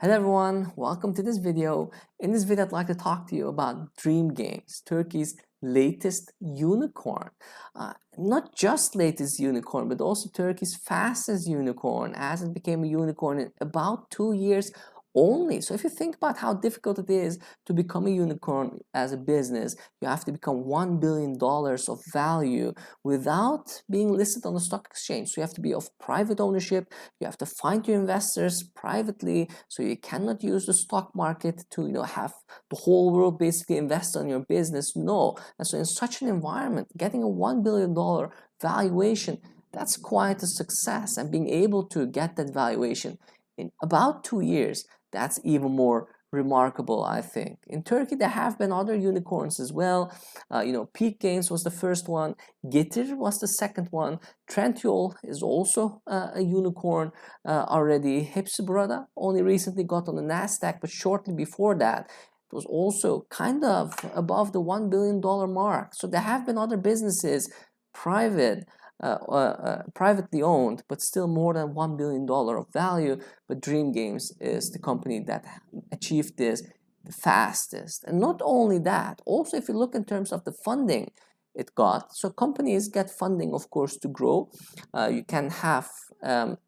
Hello everyone, welcome to this video. In this video, I'd like to talk to you about Dream Games, Turkey's latest unicorn. Not just latest unicorn, but also Turkey's fastest unicorn, as it became a unicorn in about 2 years only. So if you think about how difficult it is to become a unicorn as a business, you have to become $1 billion of value without being listed on the stock exchange. So you have to be of private ownership, you have to find your investors privately, so you cannot use the stock market to have the whole world basically invest on your business. No. And so in such an environment, getting a $1 billion valuation, that's quite a success. And being able to get that valuation in about 2 years, that's even more remarkable, I think. In Turkey, there have been other unicorns as well. Peak Games was the first one. Getir was the second one. Trendyol is also a unicorn already. Hepsi Burada only recently got on the Nasdaq, but shortly before that, it was also kind of above the $1 billion mark. So there have been other businesses, privately owned, but still more than $1 billion of value. But Dream Games is the company that achieved this the fastest. And not only that, also if you look in terms of the funding it got. So companies get funding, of course, to grow. You can have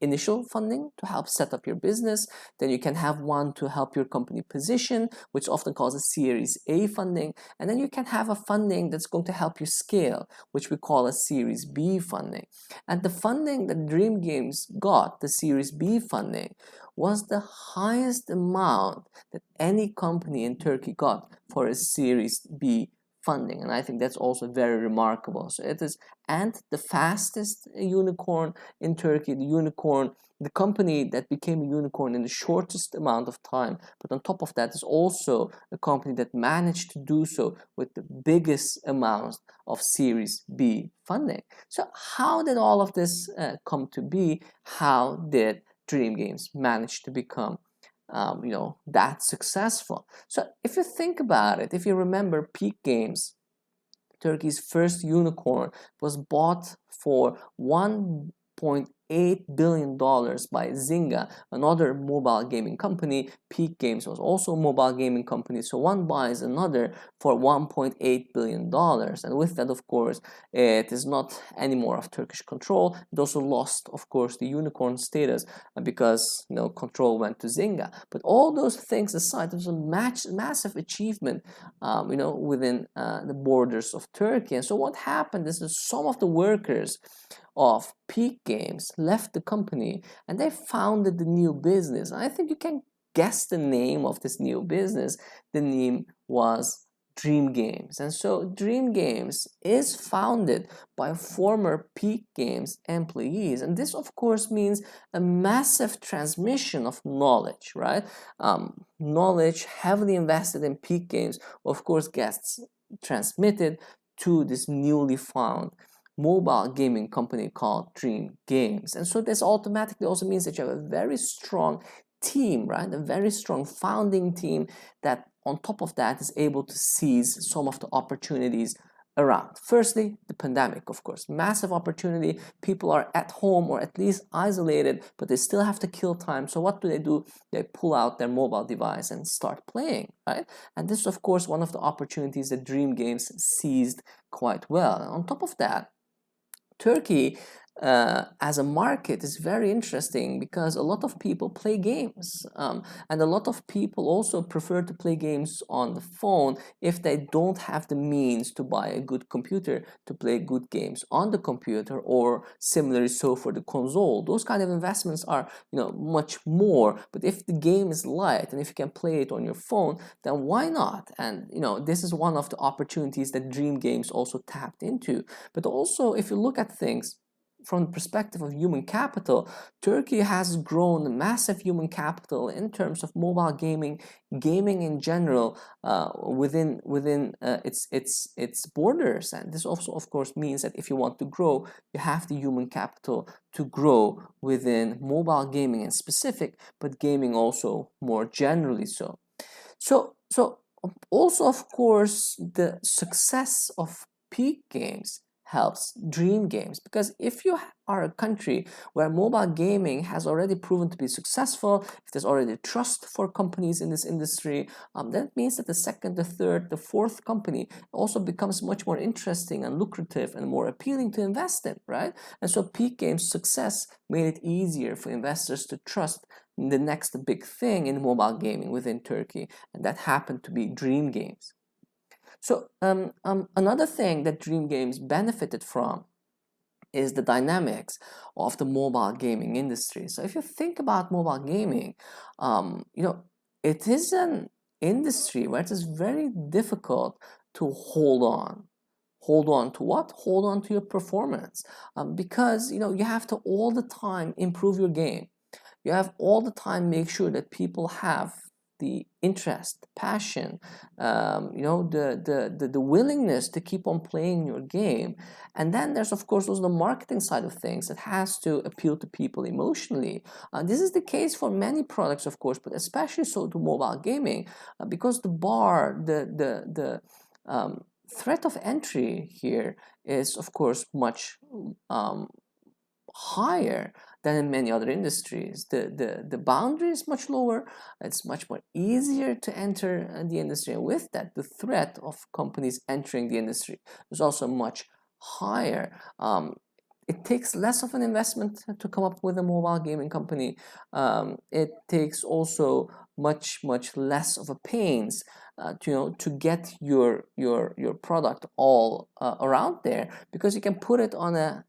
initial funding to help set up your business. Then you can have one to help your company position, which often calls a Series A funding. And then you can have a funding that's going to help you scale, which we call a Series B funding. And the funding that Dream Games got, the Series B funding, was the highest amount that any company in Turkey got for a Series B funding, and I think that's also very remarkable. So it is, and the fastest unicorn in Turkey, the company that became a unicorn in the shortest amount of time. But on top of that is also a company that managed to do so with the biggest amount of Series B funding. So how did all of this come to be? How did Dream Games manage to become that successful? So if you think about it, if you remember, Peak Games, Turkey's first unicorn, was bought for $1.8 billion by Zynga, another mobile gaming company. Peak Games was also a mobile gaming company, so one buys another for $1.8 billion. And with that, of course, it is not anymore of Turkish control. It also lost, of course, the unicorn status because control went to Zynga. But all those things aside, it was a massive achievement, within the borders of Turkey. And so what happened is that some of the workers of Peak Games left the company and they founded the new business. I think you can guess the name of this new business. The name was Dream Games. And so Dream Games is founded by former Peak Games employees. And this, of course, means a massive transmission of knowledge, right? Knowledge heavily invested in Peak Games, of course, gets transmitted to this newly found mobile gaming company called Dream Games. And so this automatically also means that you have a very strong team, right? A very strong founding team that on top of that is able to seize some of the opportunities around. Firstly, the pandemic, of course, massive opportunity. People are at home or at least isolated, but they still have to kill time. So what do? They pull out their mobile device and start playing, right? And this is, of course, one of the opportunities that Dream Games seized quite well. And on top of that, Turkey as a market is very interesting because a lot of people play games, and a lot of people also prefer to play games on the phone if they don't have the means to buy a good computer to play good games on the computer, or similarly so for the console. Those kind of investments are much more, but if the game is light and if you can play it on your phone, then why not? And this is one of the opportunities that Dream Games also tapped into. But also, if you look at things from the perspective of human capital, Turkey has grown massive human capital in terms of mobile gaming in general, within its borders. And this also, of course, means that if you want to grow, you have the human capital to grow within mobile gaming in specific, but gaming also more generally so. So also, of course, the success of Peak Games helps dream games, because if you are a country where mobile gaming has already proven to be successful, if there's already trust for companies in this industry, that means that the second, the third, the fourth company also becomes much more interesting and lucrative and more appealing to invest in, right? And so Peak Games' success made it easier for investors to trust the next big thing in mobile gaming within Turkey, and that happened to be dream games. So another thing that dream games benefited from is the dynamics of the mobile gaming industry. So if you think about mobile gaming, it is an industry where it is very difficult to hold on. Hold on to what? Hold on to your performance, because you have to all the time improve your game. You have all the time make sure that people have the interest, passion, the willingness to keep on playing your game. And then there's of course also the marketing side of things that has to appeal to people emotionally. This is the case for many products, of course, but especially so to mobile gaming, because the bar, the threat of entry here is of course much higher than in many other industries. The boundary is much lower. It's much more easier to enter the industry, and with that, the threat of companies entering the industry is also much higher. It takes less of an investment to come up with a mobile gaming company. It takes also much less of a pains to get your product all around there, because you can put it on a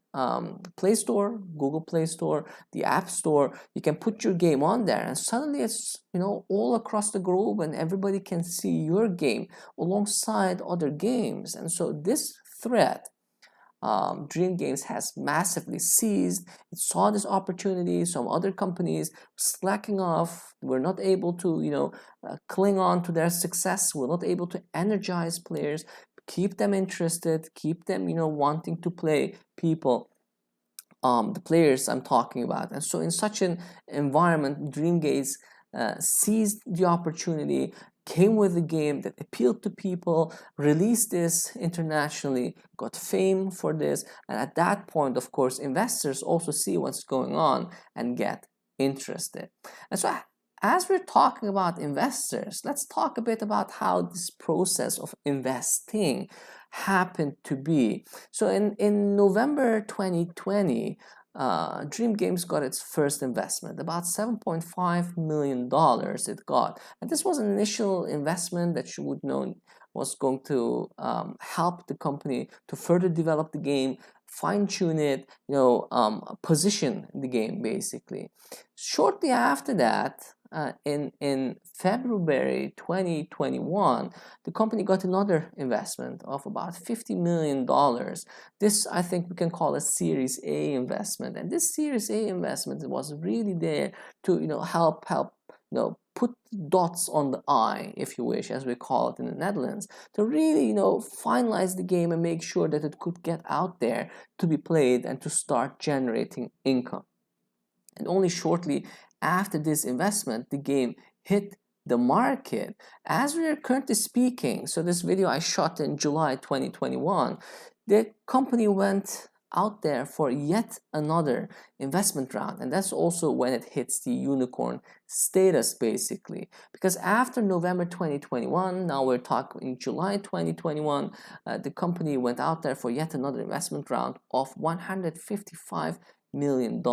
Play Store, Google Play Store, the App Store. You can put your game on there, and suddenly it's all across the globe, and everybody can see your game alongside other games. And so this threat, Dream Games has massively seized. It saw this opportunity. Some other companies slacking off, were not able to cling on to their success, were not able to energize players, keep them interested, keep them wanting to play people, the players I'm talking about. And so in such an environment, Dream Games seized the opportunity, came with a game that appealed to people, released this internationally, got fame for this, and at that point, of course, investors also see what's going on and get interested. And so as we're talking about investors, let's talk a bit about how this process of investing happened to be. So in November 2020, Dream Games got its first investment, about $7.5 million it got. And this was an initial investment that you would know was going to help the company to further develop the game, fine-tune it, position the game basically. Shortly after that, in February 2021, the company got another investment of about $50 million. This, I think we can call a Series A investment. And this Series A investment was really there to help put dots on the I, if you wish, as we call it in the Netherlands, to really finalize the game and make sure that it could get out there to be played and to start generating income. And only shortly after this investment, the game hit the market. As we are currently speaking, so this video I shot in July 2021, the company went out there for yet another investment round, and that's also when it hits the unicorn status basically, because after November 2021, now we're talking July 2021, the company went out there for yet another investment round of $155 million.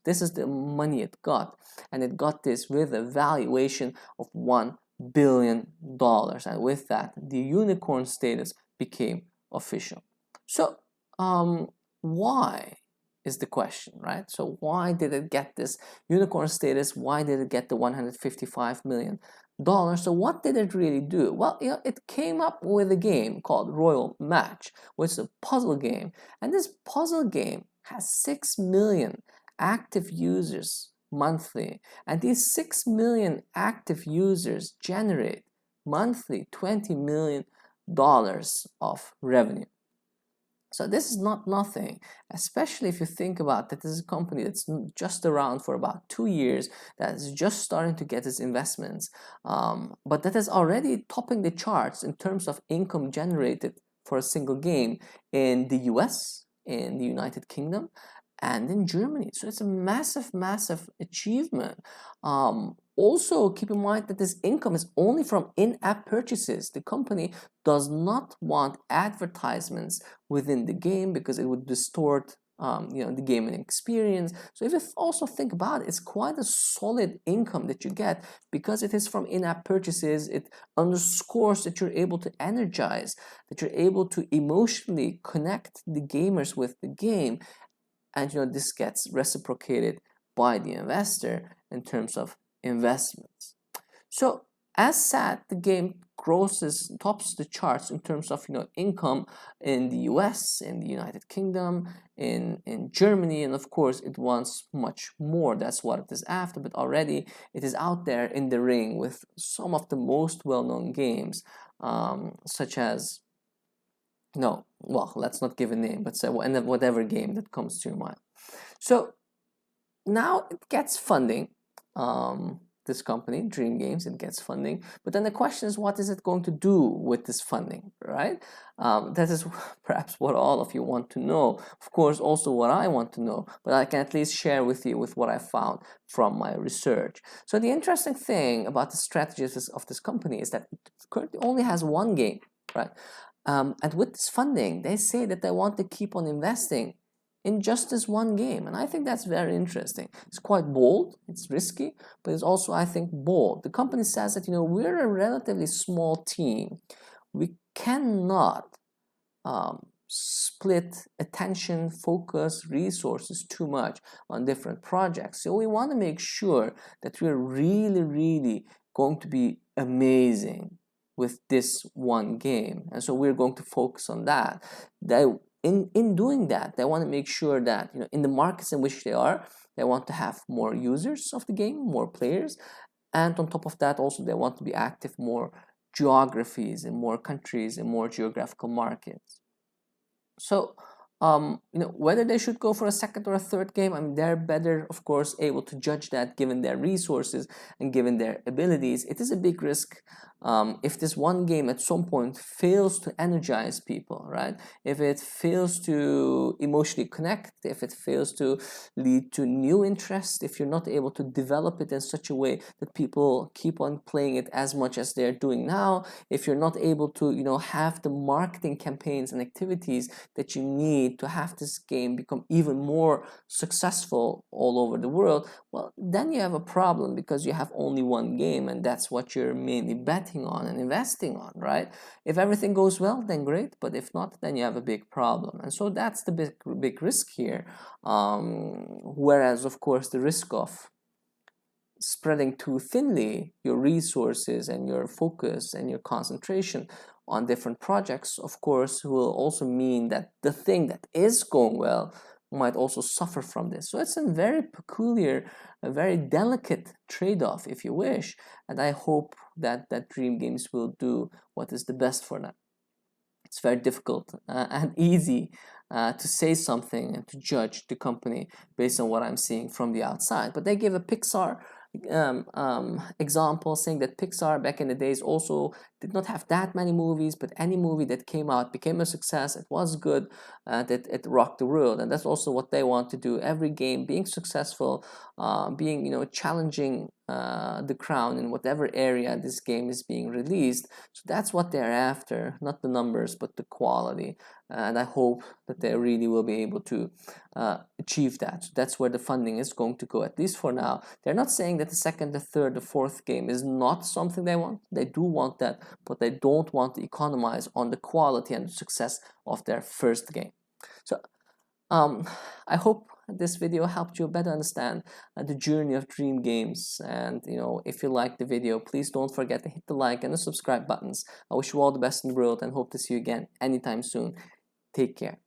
This is the money it got, and it got this with a valuation of $1 billion, and with that the unicorn status became official. So why is the question, right? So why did it get this unicorn status? Why did it get the $155 million? So what did it really do? Well, it came up with a game called Royal Match, which is a puzzle game, and this puzzle game has 6 million active users monthly, and these 6 million active users generate monthly $20 million of revenue. So this is not nothing, especially if you think about that this is a company that's just around for about 2 years, that is just starting to get its investments, but that is already topping the charts in terms of income generated for a single game in the US, in the United Kingdom, and in Germany. So it's a massive, massive achievement. Also, keep in mind that this income is only from in-app purchases. The company does not want advertisements within the game because it would distort the gaming experience. So if you also think about it, it's quite a solid income that you get because it is from in-app purchases. It underscores that you're able to energize, that you're able to emotionally connect the gamers with the game, and this gets reciprocated by the investor in terms of investments. So as said, the game tops the charts in terms of income in the US, in the United Kingdom, in Germany, and of course it wants much more. That's what it is after, but already it is out there in the ring with some of the most well-known games, such as let's not give a name, but say whatever game that comes to your mind. So now it gets funding. This company, Dream Games, it gets funding. But then the question is, what is it going to do with this funding, right? That is perhaps what all of you want to know. Of course, also what I want to know, but I can at least share with you with what I found from my research. So the interesting thing about the strategies of this company is that it currently only has one game, right? And with this funding, they say that they want to keep on investing in just this one game. And I think that's very interesting. It's quite bold, it's risky, but it's also, I think, bold. The company says that, we're a relatively small team. We cannot split attention, focus, resources too much on different projects. So we want to make sure that we're really, really going to be amazing with this one game. And so we're going to focus on that. In doing that, they want to make sure that in the markets in which they are, they want to have more users of the game, more players, and on top of that also they want to be active more geographies in more countries and more geographical markets. So whether they should go for a second or a third game, I mean, they're better, of course, able to judge that given their resources and given their abilities. It is a big risk if this one game at some point fails to energize people, right? If it fails to emotionally connect, if it fails to lead to new interest, if you're not able to develop it in such a way that people keep on playing it as much as they're doing now, if you're not able to have the marketing campaigns and activities that you need to have this game become even more successful all over the world, well, then you have a problem because you have only one game and that's what you're mainly betting on and investing on, right? If everything goes well, then great, but if not, then you have a big problem. And so that's the big risk here. Whereas, of course, the risk of spreading too thinly your resources and your focus and your concentration on different projects, of course, will also mean that the thing that is going well might also suffer from this. So it's a very peculiar, a very delicate trade-off, if you wish, and I hope that Dream Games will do what is the best for them. It's very difficult and easy to say something and to judge the company based on what I'm seeing from the outside. But they give a Pixar example, saying that Pixar back in the days also did not have that many movies, but any movie that came out became a success. It was good, that it rocked the world, and that's also what they want to do. Every game being successful, being challenging the crown in whatever area this game is being released. So that's what they're after, not the numbers but the quality, and I hope that they really will be able to achieve that. So that's where the funding is going to go, at least for now. They're not saying that the second, the third, the fourth game is not something they want. They do want that, but they don't want to economize on the quality and the success of their first game. So I hope this video helped you better understand the journey of Dream Games. And if you liked the video, please don't forget to hit the like and the subscribe buttons. I wish you all the best in the world and hope to see you again anytime soon. Take care.